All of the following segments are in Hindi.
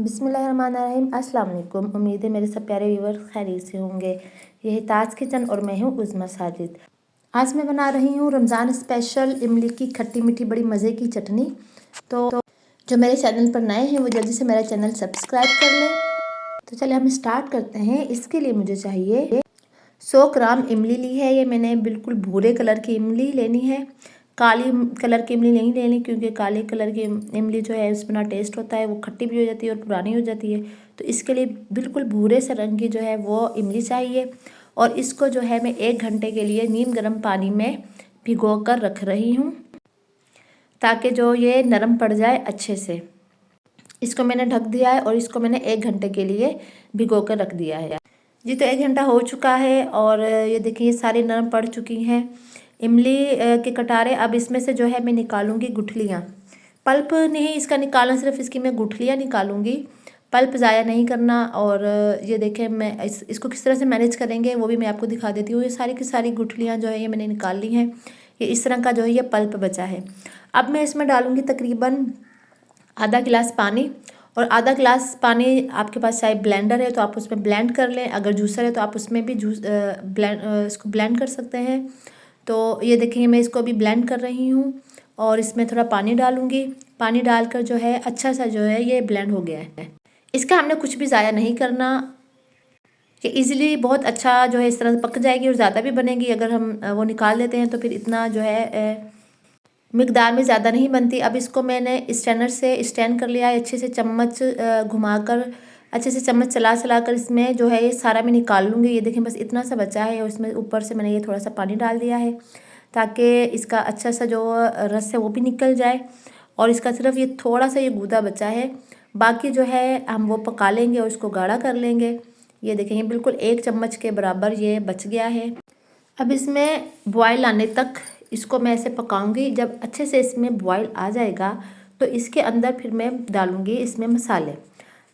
बिस्मिल्लाहिर्रहमानिर्रहीम। अस्सलाम वालेकुम। उम्मीद है मेरे सब प्यारे व्यूवर्स खैरियत से होंगे। यह है ताज किचन और मैं हूँ उज़्मा साजिद। आज मैं बना रही हूँ रमज़ान स्पेशल इमली की खट्टी मीठी बड़ी मज़े की चटनी। तो जो मेरे चैनल पर नए हैं वो जल्दी से मेरा चैनल सब्सक्राइब कर लें। तो चलिए हम स्टार्ट करते हैं। इसके लिए मुझे चाहिए 100 ग्राम इमली ली है। ये मैंने बिल्कुल भूरे कलर की इमली लेनी है। काली कलर की इमली नहीं लेनी, क्योंकि काले कलर की इमली जो है उसमें ना टेस्ट होता है, वो खट्टी भी हो जाती है और पुरानी हो जाती है। तो इसके लिए बिल्कुल भूरे से रंग की जो है वो इमली चाहिए। और इसको जो है मैं 1 घंटे के लिए नीम गर्म पानी में भिगो कर रख रही हूँ, ताकि जो ये नरम पड़ जाए अच्छे से। इसको मैंने ढक दिया है और इसको मैंने 1 घंटे के लिए भिगो कर रख दिया है जी। तो 1 घंटा हो चुका है और ये देखिए ये सारी नरम पड़ चुकी हैं इमली के कटारे। अब इसमें से जो है मैं निकालूंगी गुठलियाँ। पल्प नहीं इसका निकालना, सिर्फ इसकी मैं गुठलियाँ निकालूंगी, पल्प ज़ाया नहीं करना। और ये देखें मैं इसको किस तरह से मैनेज करेंगे वो भी मैं आपको दिखा देती हूँ। ये सारी की सारी गुठलियाँ जो है ये मैंने निकाल ली हैं। ये इस तरह का जो है ये पल्प बचा है। अब मैं इसमें डालूँगी तकरीबन आधा गिलास पानी। और आधा गिलास पानी आपके पास चाहे ब्लेंडर है तो आप उसमें ब्लेंड कर लें, अगर जूसर है तो आप उसमें भी इसको ब्लेंड कर सकते हैं। तो ये देखेंगे मैं इसको अभी ब्लेंड कर रही हूँ और इसमें थोड़ा पानी डालूँगी। पानी डालकर जो है अच्छा सा जो है ये ब्लेंड हो गया है। इसका हमने कुछ भी ज़ाया नहीं करना, कि इजीली बहुत अच्छा जो है इस तरह पक जाएगी और ज़्यादा भी बनेगी। अगर हम वो निकाल देते हैं तो फिर इतना जो है मिकदार में ज़्यादा नहीं बनती। अब इसको मैंने स्टैंडर से स्टैंड कर लिया है, अच्छे से चम्मच घुमाकर, अच्छे से चम्मच चला कर इसमें जो है ये सारा मैं निकाल लूँगी। ये देखें बस इतना सा बचा है और इसमें ऊपर से मैंने ये थोड़ा सा पानी डाल दिया है, ताकि इसका अच्छा सा जो रस है वो भी निकल जाए। और इसका सिर्फ ये थोड़ा सा ये गूदा बचा है, बाकी जो है हम वो पका लेंगे और इसको गाढ़ा कर लेंगे। ये देखेंगे बिल्कुल 1 चम्मच के बराबर ये बच गया है। अब इसमें बॉयल आने तक इसको मैं ऐसे पकाऊंगी। जब अच्छे से इसमें बॉयल आ जाएगा तो इसके अंदर फिर मैं डालूंगी इसमें मसाले।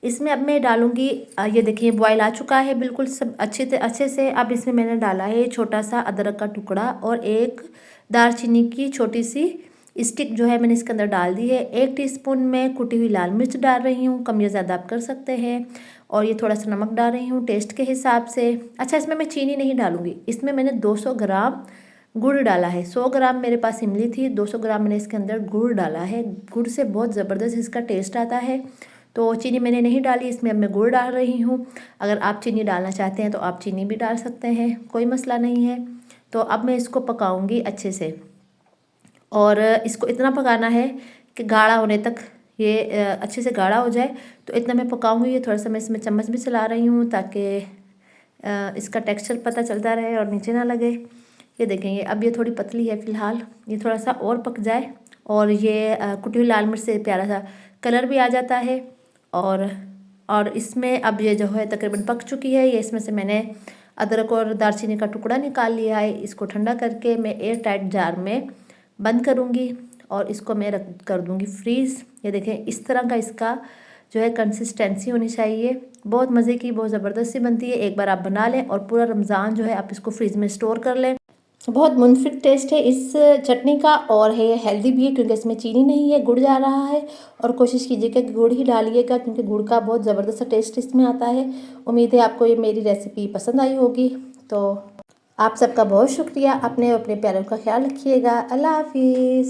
इसमें अब मैं डालूंगी, ये देखिए बॉयल आ चुका है बिल्कुल सब अच्छे से। अब इसमें मैंने डाला है छोटा सा अदरक का टुकड़ा और 1 दालचीनी की छोटी सी स्टिक जो है मैंने इसके अंदर डाल दी है। 1 टीस्पून में कुटी हुई लाल मिर्च डाल रही हूँ, कम या ज़्यादा आप कर सकते हैं। और ये थोड़ा सा नमक डाल रही हूँ टेस्ट के हिसाब से। अच्छा इसमें मैं चीनी नहीं डालूँगी, इसमें मैंने 200 ग्राम गुड़ डाला है। 100 ग्राम मेरे पास इमली थी, 200 ग्राम मैंने इसके अंदर गुड़ डाला है। गुड़ से बहुत ज़बरदस्त इसका टेस्ट आता है। तो चीनी मैंने नहीं डाली, इसमें अब मैं गुड़ डाल रही हूँ। अगर आप चीनी डालना चाहते हैं तो आप चीनी भी डाल सकते हैं, कोई मसला नहीं है। तो अब मैं इसको पकाऊँगी अच्छे से और इसको इतना पकाना है कि गाढ़ा होने तक ये अच्छे से गाढ़ा हो जाए। तो इतना मैं पकाऊंगी। ये थोड़ा सा मैं इसमें चम्मच भी चला रही हूँ ताकि इसका टेक्सचर पता चलता रहे और नीचे ना लगे। ये देखेंगे अब ये थोड़ी पतली है फ़िलहाल, ये थोड़ा सा और पक जाए और ये कुटी हुई लाल मिर्च से प्यारा सा कलर भी आ जाता है। और इसमें अब ये जो है तकरीबन पक चुकी है। ये इसमें से मैंने अदरक और दालचीनी का टुकड़ा निकाल लिया है। इसको ठंडा करके मैं एयर टाइट जार में बंद करूँगी और इसको मैं रख कर दूँगी फ्रीज़। ये देखें इस तरह का इसका जो है कंसिस्टेंसी होनी चाहिए। बहुत मज़े की, बहुत ज़बरदस्त सी बनती है। एक बार आप बना लें और पूरा रमज़ान जो है आप इसको फ्रीज़ में स्टोर कर लें। बहुत मुनफिक टेस्ट है इस चटनी का और है हेल्दी भी है, क्योंकि इसमें चीनी नहीं है, गुड़ जा रहा है। और कोशिश कीजिएगा कि गुड़ ही डालिएगा, क्योंकि गुड़ का बहुत ज़बरदस्त टेस्ट इसमें आता है। उम्मीद है आपको ये मेरी रेसिपी पसंद आई होगी। तो आप सबका बहुत शुक्रिया। अपने प्यारों का ख्याल रखिएगा। अल्लाह हाफिज़।